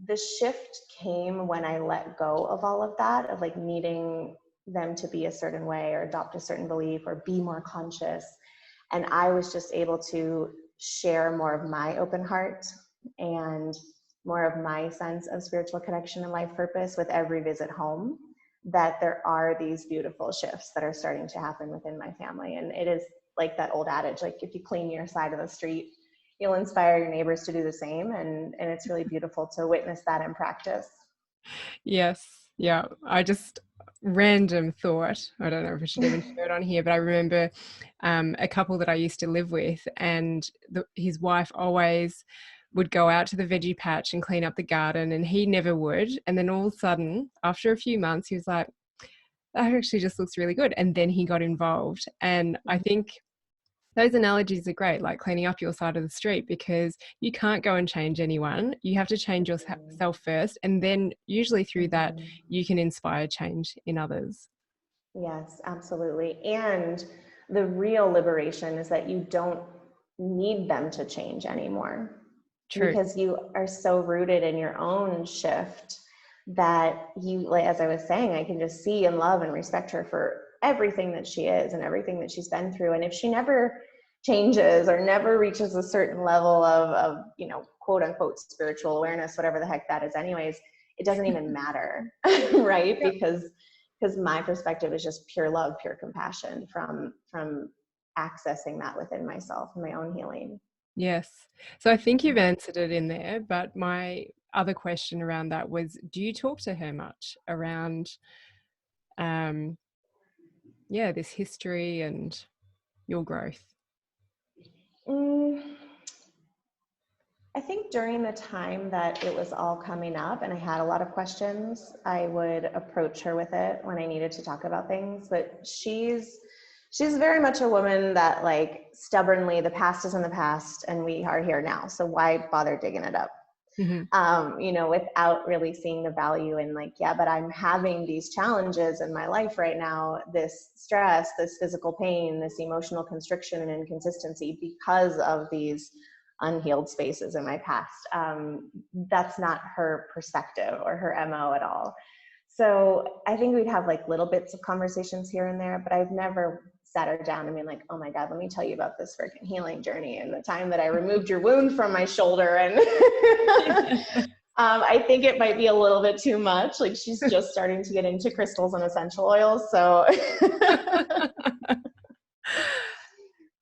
the shift came when I let go of all of that, of like needing them to be a certain way or adopt a certain belief or be more conscious. And I was just able to share more of my open heart and more of my sense of spiritual connection and life purpose with every visit home, that there are these beautiful shifts that are starting to happen within my family. And it is like that old adage, like if you clean your side of the street, you'll inspire your neighbors to do the same. And it's really beautiful to witness that in practice. yes. Yeah. I just random thought. I don't know if I should even share it on here, but I remember a couple that I used to live with, and his wife always would go out to the veggie patch and clean up the garden, and he never would. And then all of a sudden, after a few months, he was like, that actually just looks really good. And then he got involved. And I think those analogies are great, like cleaning up your side of the street, because you can't go and change anyone. You have to change yourself first. And then usually through that, Mhm. you can inspire change in others. Yes, absolutely. And the real liberation is that you don't need them to change anymore, True. because you are so rooted in your own shift that you, like, as I was saying, I can just see and love and respect her for everything that she is and everything that she's been through. And if she never changes or never reaches a certain level of quote unquote spiritual awareness, whatever the heck that is anyways, it doesn't even matter. Right? Yep. Because my perspective is just pure love, pure compassion from accessing that within myself and my own healing. Yes. So I think you've answered it in there, but my other question around that was, do you talk to her much around this history and your growth? I think during the time that it was all coming up and I had a lot of questions, I would approach her with it when I needed to talk about things. But she's very much a woman that, like, stubbornly, the past is in the past and we are here now. So why bother digging it up? Without really seeing the value in, like, yeah, but I'm having these challenges in my life right now, this stress, this physical pain, this emotional constriction and inconsistency because of these unhealed spaces in my past. That's not her perspective or her MO at all. So I think we'd have like little bits of conversations here and there, but I've never sat her down and been like, oh my God, let me tell you about this freaking healing journey and the time that I removed your wound from my shoulder. And I think it might be a little bit too much. Like, she's just starting to get into crystals and essential oils. So.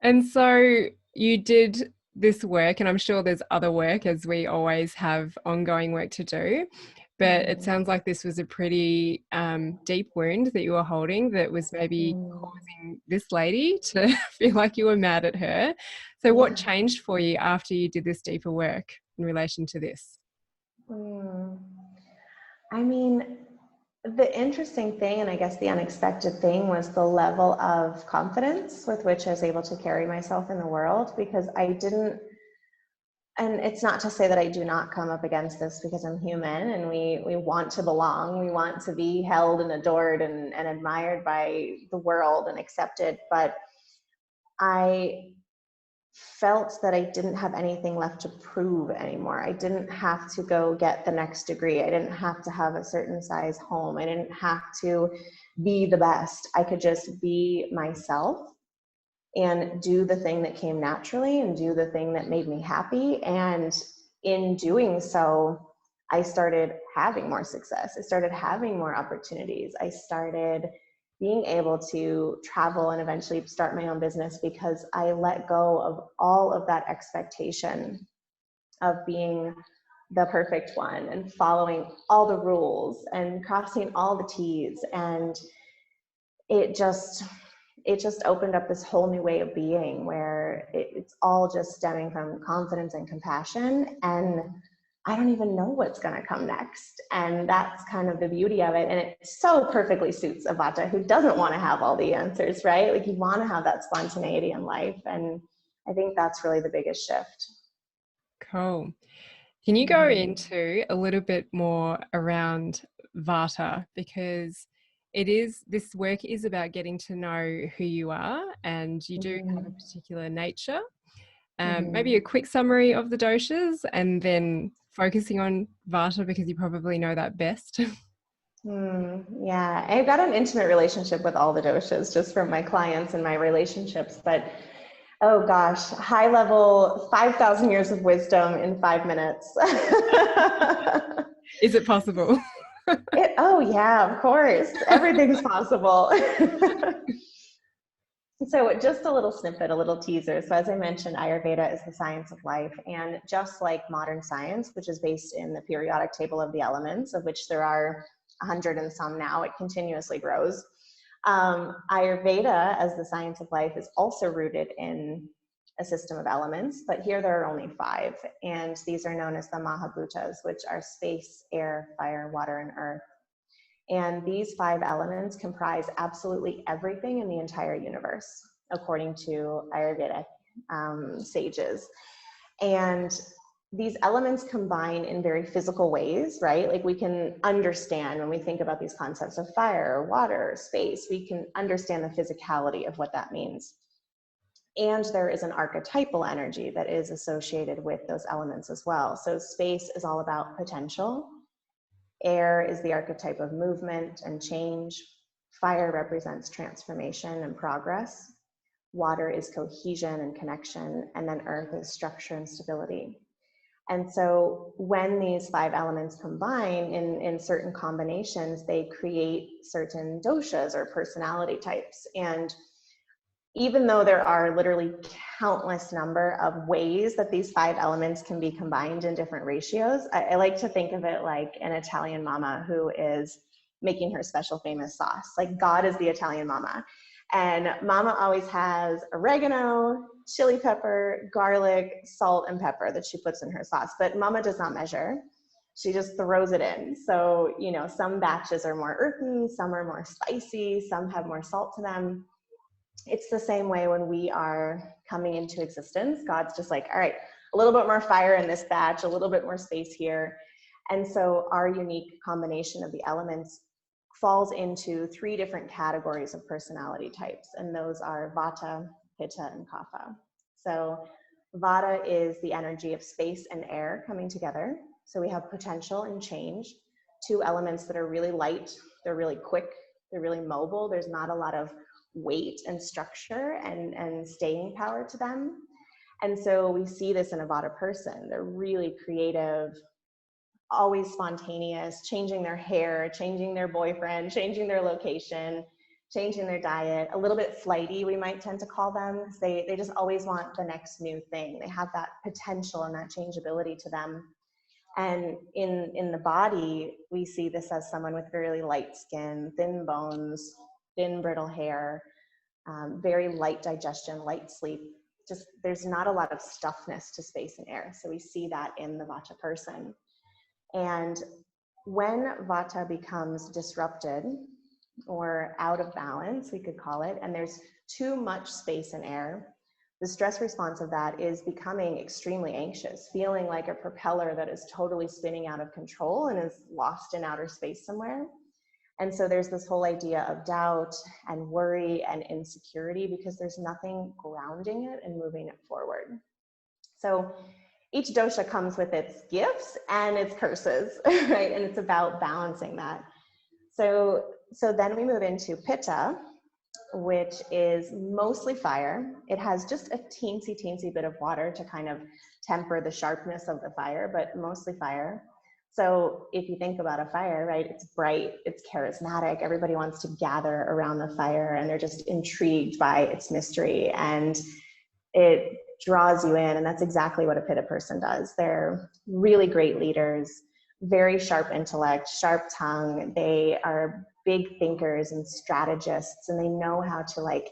And so you did this work, and I'm sure there's other work, as we always have ongoing work to do. But it sounds like this was a pretty deep wound that you were holding that was maybe causing this lady to feel like you were mad at her. So what changed for you after you did this deeper work in relation to this? I mean, the interesting thing, and I guess the unexpected thing, was the level of confidence with which I was able to carry myself in the world, because I didn't. And it's not to say that I do not come up against this, because I'm human and we want to belong. We want to be held and adored and admired by the world and accepted. But I felt that I didn't have anything left to prove anymore. I didn't have to go get the next degree. I didn't have to have a certain size home. I didn't have to be the best. I could just be myself and do the thing that came naturally and do the thing that made me happy. And in doing so, I started having more success. I started having more opportunities. I started being able to travel and eventually start my own business, because I let go of all of that expectation of being the perfect one and following all the rules and crossing all the T's. And it just opened up this whole new way of being, where it's all just stemming from confidence and compassion. And I don't even know what's going to come next. And that's kind of the beauty of it. And it so perfectly suits a Vata who doesn't want to have all the answers, right? Like, you want to have that spontaneity in life. And I think that's really the biggest shift. Cool. Can you go into a little bit more around Vata? Because this work is about getting to know who you are, and you do have a particular nature. Maybe a quick summary of the doshas, and then focusing on Vata, because you probably know that best. Yeah, I've got an intimate relationship with all the doshas just from my clients and my relationships, but oh gosh, high level, 5,000 years of wisdom in 5 minutes. Is it possible? Oh yeah, of course. Everything's possible. So just a little snippet, a little teaser. So as I mentioned, Ayurveda is the science of life. And just like modern science, which is based in the periodic table of the elements, of which there are 100 and some now, it continuously grows. Ayurveda, as the science of life, is also rooted in a system of elements, but here there are only 5. And these are known as the Mahabhutas, which are space, air, fire, water, and earth. And these 5 elements comprise absolutely everything in the entire universe, according to Ayurvedic sages. And these elements combine in very physical ways, right? Like, we can understand when we think about these concepts of fire, water, space, we can understand the physicality of what that means. And there is an archetypal energy that is associated with those elements as well. So space is all about potential. Air is the archetype of movement and change. Fire represents transformation and progress. Water is cohesion and connection. And then earth is structure and stability. And so when these 5 elements combine in certain combinations, they create certain doshas or personality types. And even though there are literally countless number of ways that these 5 elements can be combined in different ratios, I like to think of it like an Italian mama who is making her special famous sauce. Like God is the Italian mama. And mama always has oregano, chili pepper, garlic, salt, and pepper that she puts in her sauce. But mama does not measure. She just throws it in. So, you know, some batches are more earthy, some are more spicy, some have more salt to them. It's the same way when we are coming into existence. God's just like, all right, a little bit more fire in this batch, a little bit more space here. And so our unique combination of the elements falls into 3 different categories of personality types. And those are Vata, Pitta, and Kapha. So Vata is the energy of space and air coming together. So we have potential and change, 2 elements that are really light, they're really quick, they're really mobile. There's not a lot of weight and structure and staying power to them. And so we see this in a Vata person. They're really creative, always spontaneous, changing their hair, changing their boyfriend, changing their location, changing their diet, a little bit flighty, we might tend to call them. They just always want the next new thing. They have that potential and that changeability to them. And in the body, we see this as someone with really light skin, thin bones, thin brittle hair, very light digestion, light sleep. Just there's not a lot of stuffness to space and air. So we see that in the Vata person. And when Vata becomes disrupted or out of balance, we could call it, and there's too much space and air, the stress response of that is becoming extremely anxious, feeling like a propeller that is totally spinning out of control and is lost in outer space somewhere. And so there's this whole idea of doubt and worry and insecurity because there's nothing grounding it and moving it forward. So each dosha comes with its gifts and its curses, right? And it's about balancing that. So then we move into Pitta, which is mostly fire. It has just a teensy bit of water to kind of temper the sharpness of the fire, but mostly fire. So if you think about a fire, right, it's bright, it's charismatic, everybody wants to gather around the fire and they're just intrigued by its mystery and it draws you in. And that's exactly what a Pitta person does. They're really great leaders, very sharp intellect, sharp tongue. They are big thinkers and strategists, and they know how to like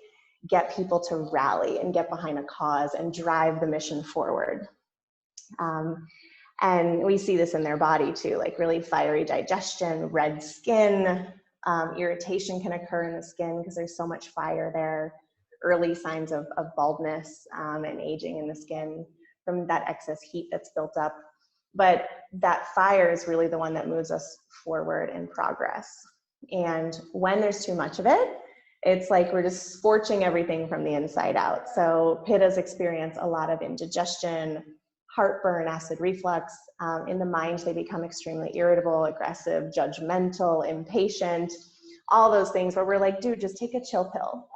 get people to rally and get behind a cause and drive the mission forward. And we see this in their body too, like really fiery digestion, red skin, irritation can occur in the skin because there's so much fire there, early signs of baldness and aging in the skin from that excess heat that's built up. But that fire is really the one that moves us forward in progress. And when there's too much of it, it's like we're just scorching everything from the inside out. So Pittas experience a lot of indigestion, heartburn, acid reflux. In the mind, they become extremely irritable, aggressive, judgmental, impatient, all those things where we're like, dude, just take a chill pill.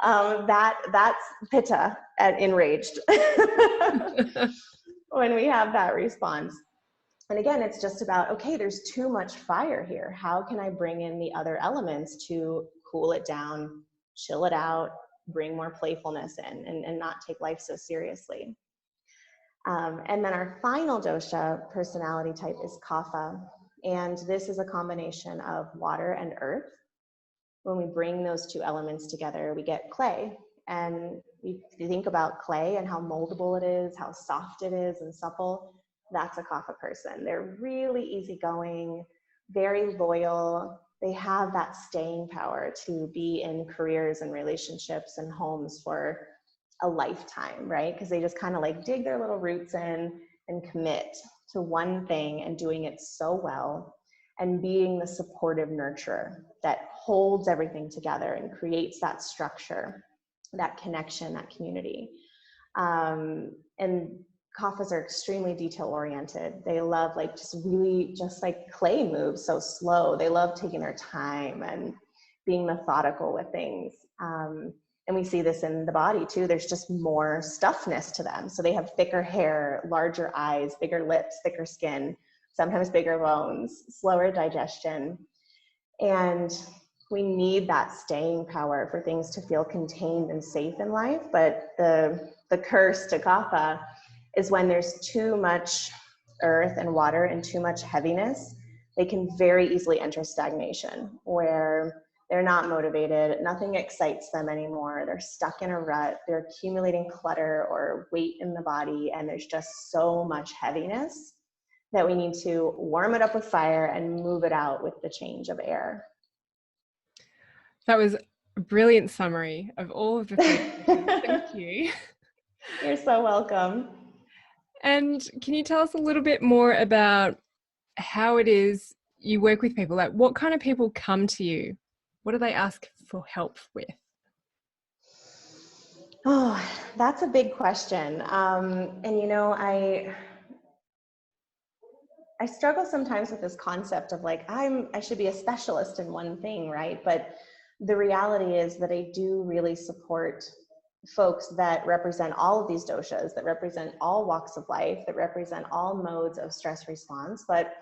That's Pitta at enraged when we have that response. And again, it's just about, okay, there's too much fire here. How can I bring in the other elements to cool it down, chill it out, bring more playfulness in, and not take life so seriously? And then our final dosha personality type is Kapha. And this is a combination of water and earth. When we bring those 2 elements together, we get clay. And if you think about clay and how moldable it is, how soft it is and supple, that's a Kapha person. They're really easygoing, very loyal. They have that staying power to be in careers and relationships and homes for a lifetime, right? Because they just kind of like dig their little roots in and commit to one thing and doing it so well and being the supportive nurturer that holds everything together and creates that structure, that connection, that community. And Kaphas are extremely detail oriented. They love like just really just like clay moves so slow. They love taking their time and being methodical with things. And we see this in the body too. There's just more stuffness to them. So they have thicker hair, larger eyes, bigger lips, thicker skin, sometimes bigger bones, slower digestion. And we need that staying power for things to feel contained and safe in life. But the curse to Kapha is when there's too much earth and water and too much heaviness, they can very easily enter stagnation, where they're not motivated, nothing excites them anymore, they're stuck in a rut, they're accumulating clutter or weight in the body, and there's just so much heaviness that we need to warm it up with fire and move it out with the change of air. That was a brilliant summary of all of the things. Thank you. You're so welcome. And can you tell us a little bit more about how it is you work with people? Like, what kind of people come to you? What do they ask for help with? Oh, that's a big question. And you know, I struggle sometimes with this concept of like, I should be a specialist in one thing, right? But the reality is that I do really support folks that represent all of these doshas, that represent all walks of life, that represent all modes of stress response. But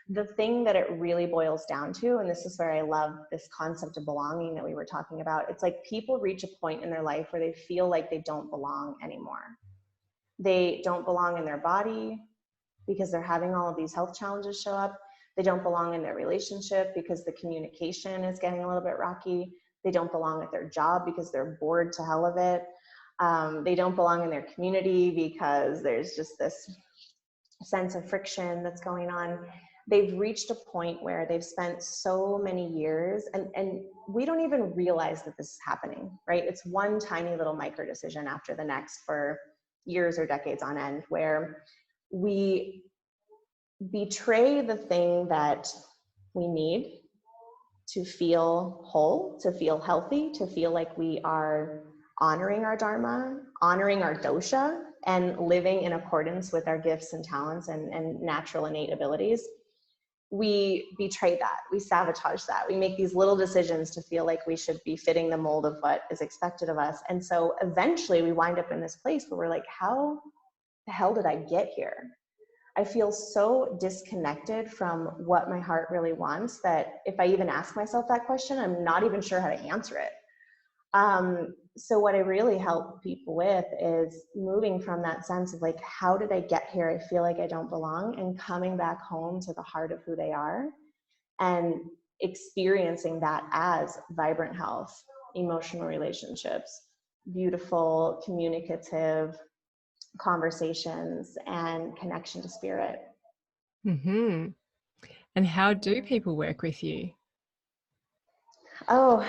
the thing that it really boils down to, and this is where I love this concept of belonging that we were talking about, it's like people reach a point in their life where they feel like they don't belong anymore. They don't belong in their body because they're having all of these health challenges show up. They don't belong in their relationship because the communication is getting a little bit rocky. They don't belong at their job because they're bored to hell of it. They don't belong in their community because there's just this sense of friction that's going on. They've reached a point where they've spent so many years, and we don't even realize that this is happening, right? It's one tiny little micro decision after the next for years or decades on end, where we betray the thing that we need to feel whole, to feel healthy, to feel like we are honoring our dharma, honoring our dosha, and living in accordance with our gifts and talents and natural innate abilities. We betray that, we sabotage that, we make these little decisions to feel like we should be fitting the mold of what is expected of us. And so eventually we wind up in this place where we're like, how the hell did I get here? I feel so disconnected from what my heart really wants that if I even ask myself that question, I'm not even sure how to answer it. So what I really help people with is moving from that sense of like, how did I get here? I feel like I don't belong, and coming back home to the heart of who they are and experiencing that as vibrant health, emotional relationships, beautiful, communicative conversations, and connection to spirit. Mm-hmm. And how do people work with you? Oh,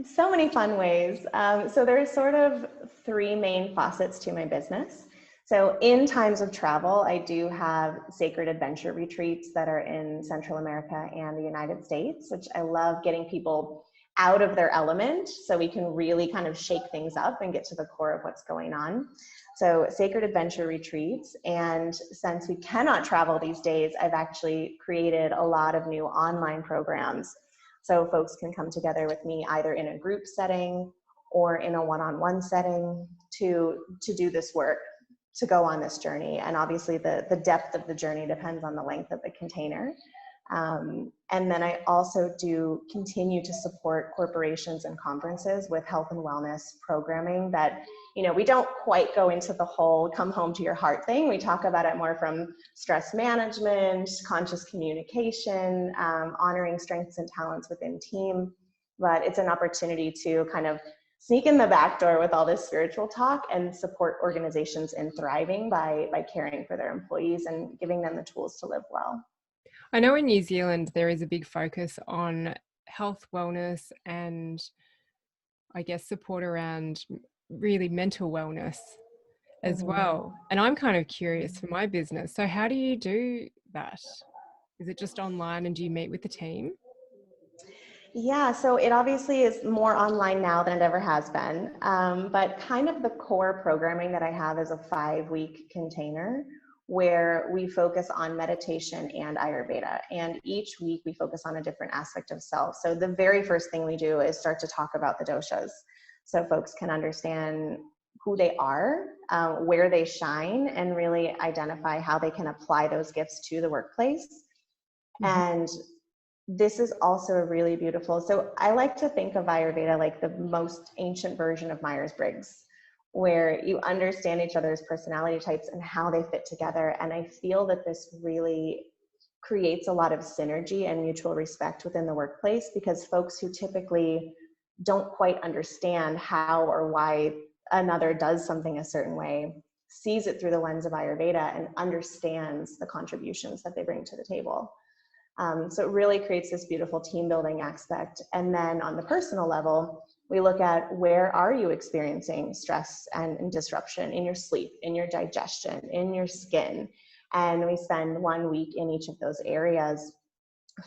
so many fun ways. So there's sort of three main facets to my business. So in times of travel, I do have sacred adventure retreats that are in Central America and the United States, which I love getting people out of their element so we can really kind of shake things up and get to the core of what's going on. So sacred adventure retreats. And since we cannot travel these days, I've actually created a lot of new online programs. So folks can come together with me either in a group setting or in a one-on-one setting to do this work, to go on this journey. And obviously the depth of the journey depends on the length of the container. And then I also do continue to support corporations and conferences with health and wellness programming that, you know, we don't quite go into the whole come home to your heart thing. We talk about it more from stress management, conscious communication, honoring strengths and talents within team. But it's an opportunity to kind of sneak in the back door with all this spiritual talk and support organizations in thriving by caring for their employees and giving them the tools to live well. I know in New Zealand there is a big focus on health, wellness, and I guess support around really mental wellness as well. And I'm kind of curious for my business. So how do you do that? Is it just online, and do you meet with the team? Yeah, so it obviously is more online now than it ever has been. But kind of the core programming that I have is a 5-week container where we focus on meditation and Ayurveda. And each week we focus on a different aspect of self. So the very first thing we do is start to talk about the doshas so folks can understand who they are, where they shine, and really identify how they can apply those gifts to the workplace. Mm-hmm. And this is also really beautiful. So I like to think of Ayurveda like the most ancient version of Myers-Briggs, where you understand each other's personality types and how they fit together. And I feel that this really creates a lot of synergy and mutual respect within the workplace, because folks who typically don't quite understand how or why another does something a certain way sees it through the lens of Ayurveda and understands the contributions that they bring to the table. So it really creates this beautiful team building aspect. And then on the personal level, we look at, where are you experiencing stress and disruption in your sleep, in your digestion, in your skin? And we spend 1 week in each of those areas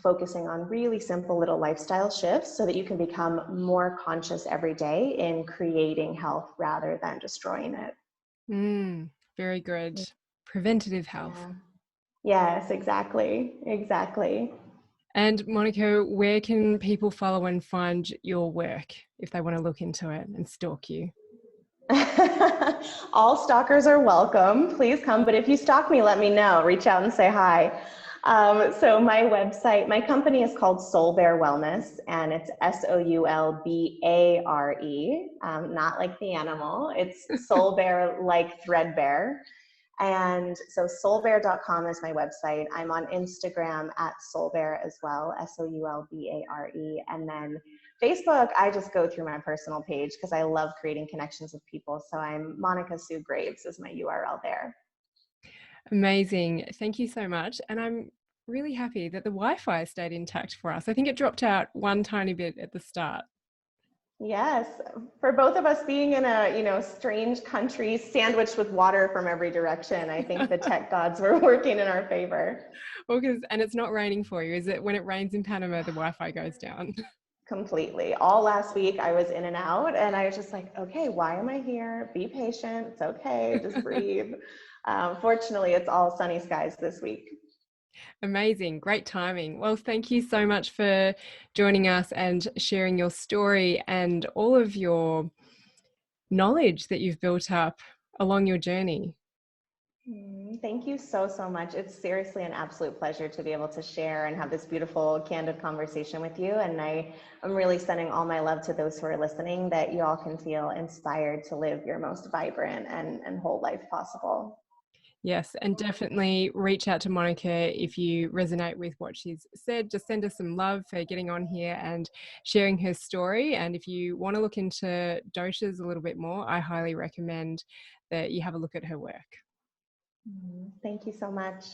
focusing on really simple little lifestyle shifts so that you can become more conscious every day in creating health rather than destroying it. Very good. Preventative health. Yeah. Yes, exactly. Exactly. And Monica, where can people follow and find your work if they want to look into it and stalk you? All stalkers are welcome. Please come. But if you stalk me, let me know. Reach out and say hi. So my website, my company is called Soulbare Wellness, and it's Soulbare, not like the animal. It's Soulbare like threadbare. And so soulbare.com is my website. I'm on Instagram at Soulbare as well, Soulbare. And then Facebook, I just go through my personal page because I love creating connections with people. So I'm Monica Sue Graves is my URL there. Amazing. Thank you so much. And I'm really happy that the Wi-Fi stayed intact for us. I think it dropped out one tiny bit at the start. Yes, for both of us being in a strange country sandwiched with water from every direction, I think the tech gods were working in our favor. Well, and it's not raining for you, is it? When it rains in Panama, the Wi-Fi goes down. Completely. All last week I was in and out, and I was just like, okay, why am I here? Be patient. It's okay. Just breathe. Fortunately, it's all sunny skies this week. Amazing. Great timing. Well, thank you so much for joining us and sharing your story and all of your knowledge that you've built up along your journey. Thank you so, so much. It's seriously an absolute pleasure to be able to share and have this beautiful, candid conversation with you. And I'm really sending all my love to those who are listening, that you all can feel inspired to live your most vibrant and whole life possible. Yes, and definitely reach out to Monica if you resonate with what she's said. Just send her some love for getting on here and sharing her story. And if you want to look into doshas a little bit more, I highly recommend that you have a look at her work. Thank you so much.